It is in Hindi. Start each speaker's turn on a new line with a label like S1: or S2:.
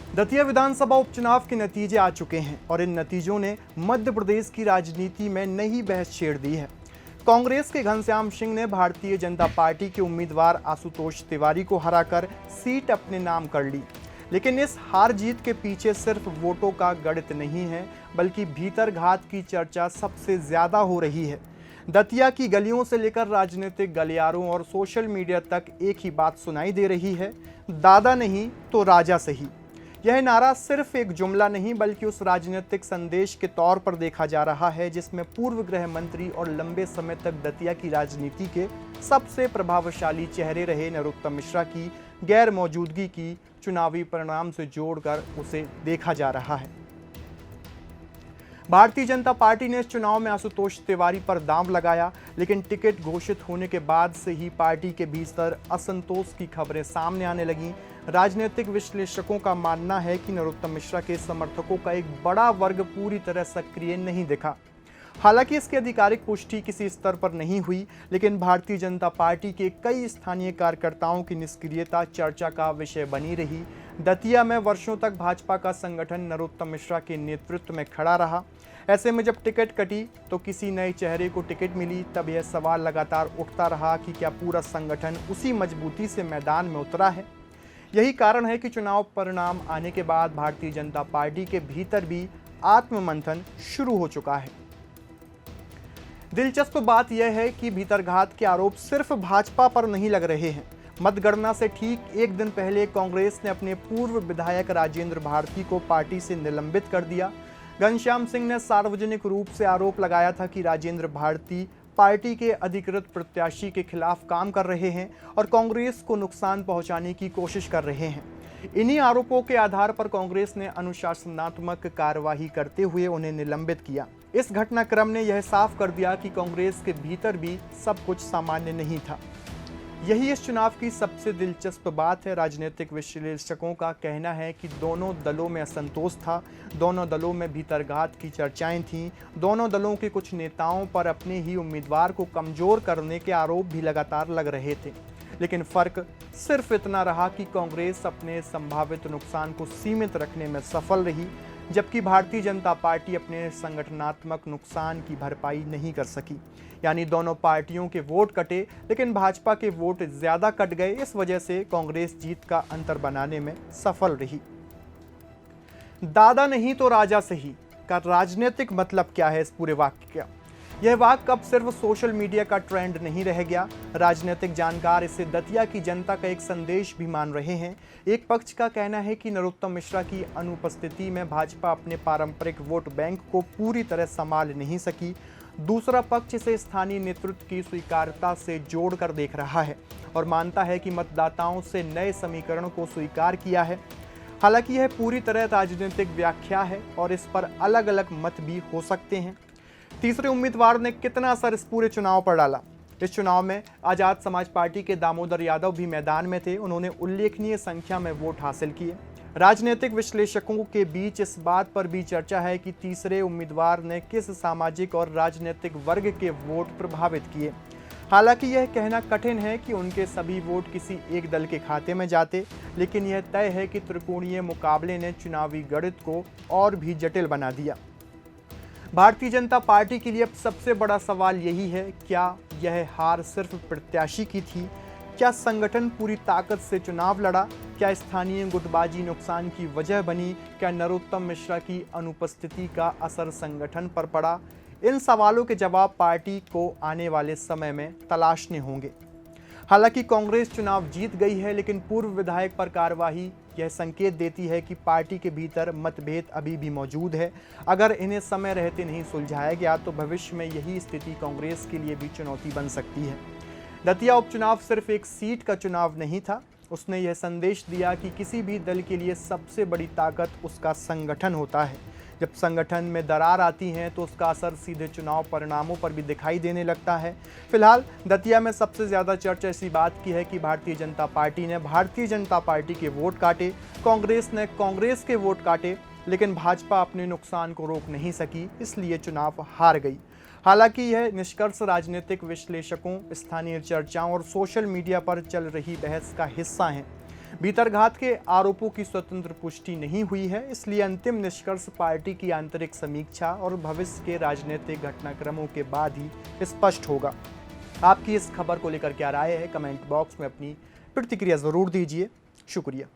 S1: दतिया विधानसभा उपचुनाव के नतीजे आ चुके हैं और इन नतीजों ने मध्य प्रदेश की राजनीति में नई बहस छेड़ दी है। कांग्रेस के घनश्याम सिंह ने भारतीय जनता पार्टी के उम्मीदवार आशुतोष तिवारी को हराकर सीट अपने नाम कर ली। लेकिन इस हार जीत के पीछे सिर्फ वोटों का गणित नहीं है, बल्कि भीतर घात की चर्चा सबसे ज्यादा हो रही है। दतिया की गलियों से लेकर राजनीतिक गलियारों और सोशल मीडिया तक एक ही बात सुनाई दे रही है, दादा नहीं तो राजा सही। यह नारा सिर्फ एक जुमला नहीं, बल्कि उस राजनीतिक संदेश के तौर पर देखा जा रहा है जिसमें पूर्व गृह मंत्री और लंबे समय तक दतिया की राजनीति के सबसे प्रभावशाली चेहरे रहे नरोत्तम मिश्रा की गैर मौजूदगी की चुनावी परिणाम से जोड़कर उसे देखा जा रहा है। भारतीय जनता पार्टी ने इस चुनाव में आशुतोष तिवारी पर दांव लगाया, लेकिन टिकट घोषित होने के बाद से ही पार्टी के भीतर असंतोष की खबरें सामने आने लगीं। राजनीतिक विश्लेषकों का मानना है कि नरोत्तम मिश्रा के समर्थकों का एक बड़ा वर्ग पूरी तरह सक्रिय नहीं दिखा। हालांकि इसकी आधिकारिक पुष्टि किसी स्तर पर नहीं हुई, लेकिन भारतीय जनता पार्टी के कई स्थानीय कार्यकर्ताओं की निष्क्रियता चर्चा का विषय बनी रही। दतिया में वर्षों तक भाजपा का संगठन नरोत्तम मिश्रा के नेतृत्व में खड़ा रहा। ऐसे में जब टिकट कटी तो किसी नए चेहरे को टिकट मिली, तब यह सवाल लगातार उठता रहा कि क्या पूरा संगठन उसी मजबूती से मैदान में उतरा है। यही कारण है कि चुनाव परिणाम आने के बाद भारतीय जनता पार्टी के भीतर भी आत्ममंथन शुरू हो चुका है। दिलचस्प बात यह है कि भीतरघात के आरोप सिर्फ भाजपा पर नहीं लग रहे हैं। मतगणना से ठीक एक दिन पहले कांग्रेस ने अपने पूर्व विधायक राजेंद्र भारती को पार्टी से निलंबित कर दिया। घनश्याम सिंह ने सार्वजनिक रूप से आरोप लगाया था कि राजेंद्र भारती पार्टी के अधिकृत प्रत्याशी के खिलाफ काम कर रहे हैं और कांग्रेस को नुकसान पहुंचाने की कोशिश कर रहे हैं। इन्हीं आरोपों के आधार पर कांग्रेस ने अनुशासनात्मक कार्यवाही करते हुए उन्हें निलंबित किया। इस घटनाक्रम ने यह साफ कर दिया कि कांग्रेस के भीतर भी सब कुछ सामान्य नहीं था। यही इस चुनाव की सबसे दिलचस्प बात है। राजनीतिक विश्लेषकों का कहना है कि दोनों दलों में असंतोष था, दोनों दलों में भीतरघात की चर्चाएं थीं, दोनों दलों के कुछ नेताओं पर अपने ही उम्मीदवार को कमजोर करने के आरोप भी लगातार लग रहे थे। लेकिन फर्क सिर्फ इतना रहा कि कांग्रेस अपने संभावित नुकसान को सीमित रखने में सफल रही, जबकि भारतीय जनता पार्टी अपने संगठनात्मक नुकसान की भरपाई नहीं कर सकी। यानी दोनों पार्टियों के वोट कटे, लेकिन भाजपा के वोट ज्यादा कट गए। इस वजह से कांग्रेस जीत का अंतर बनाने में सफल रही। दादा नहीं तो राजा सही का राजनीतिक मतलब क्या है इस पूरे वाक्य का? यह वाक्य अब सिर्फ सोशल मीडिया का ट्रेंड नहीं रह गया। राजनीतिक जानकार इसे दतिया की जनता का एक संदेश भी मान रहे हैं। एक पक्ष का कहना है कि नरोत्तम मिश्रा की अनुपस्थिति में भाजपा अपने पारंपरिक वोट बैंक को पूरी तरह संभाल नहीं सकी। दूसरा पक्ष इसे स्थानीय नेतृत्व की स्वीकार्यता से जोड़कर देख रहा है और मानता है कि मतदाताओं से नए समीकरण को स्वीकार किया है। हालांकि यह पूरी तरह राजनीतिक व्याख्या है और इस पर अलग अलग मत भी हो सकते हैं। तीसरे उम्मीदवार ने कितना असर इस पूरे चुनाव पर डाला? इस चुनाव में आजाद समाज पार्टी के दामोदर यादव भी मैदान में थे। उन्होंने उल्लेखनीय संख्या में वोट हासिल किए। राजनीतिक विश्लेषकों के बीच इस बात पर भी चर्चा है कि तीसरे उम्मीदवार ने किस सामाजिक और राजनीतिक वर्ग के वोट प्रभावित किए। हालांकि यह कहना कठिन है कि उनके सभी वोट किसी एक दल के खाते में जाते, लेकिन यह तय है कि त्रिकोणीय मुकाबले ने चुनावी गणित को और भी जटिल बना दिया। भारतीय जनता पार्टी के लिए अब सबसे बड़ा सवाल यही है, क्या यह हार सिर्फ प्रत्याशी की थी? क्या संगठन पूरी ताकत से चुनाव लड़ा? क्या स्थानीय गुटबाजी नुकसान की वजह बनी? क्या नरोत्तम मिश्रा की अनुपस्थिति का असर संगठन पर पड़ा? इन सवालों के जवाब पार्टी को आने वाले समय में तलाशने होंगे। हालांकि कांग्रेस चुनाव जीत गई है, लेकिन पूर्व विधायक पर कार्रवाई यह संकेत देती है कि पार्टी के भीतर मतभेद अभी भी मौजूद है। अगर इन्हें समय रहते नहीं सुलझाया गया तो भविष्य में यही स्थिति कांग्रेस के लिए भी चुनौती बन सकती है। दतिया उपचुनाव सिर्फ एक सीट का चुनाव नहीं था, उसने यह संदेश दिया कि किसी भी दल के लिए सबसे बड़ी ताकत उसका संगठन होता है। जब संगठन में दरार आती है तो उसका असर सीधे चुनाव परिणामों पर भी दिखाई देने लगता है। फिलहाल दतिया में सबसे ज़्यादा चर्चा इसी बात की है कि भारतीय जनता पार्टी ने भारतीय जनता पार्टी के वोट काटे, कांग्रेस ने कांग्रेस के वोट काटे, लेकिन भाजपा अपने नुकसान को रोक नहीं सकी, इसलिए चुनाव हार गई। हालांकि यह निष्कर्ष राजनीतिक विश्लेषकों, स्थानीय चर्चाओं और सोशल मीडिया पर चल रही बहस का हिस्सा हैं। भीतरघात के आरोपों की स्वतंत्र पुष्टि नहीं हुई है, इसलिए अंतिम निष्कर्ष पार्टी की आंतरिक समीक्षा और भविष्य के राजनीतिक घटनाक्रमों के बाद ही स्पष्ट होगा। आपकी इस खबर को लेकर क्या राय है, कमेंट बॉक्स में अपनी प्रतिक्रिया जरूर दीजिए। शुक्रिया।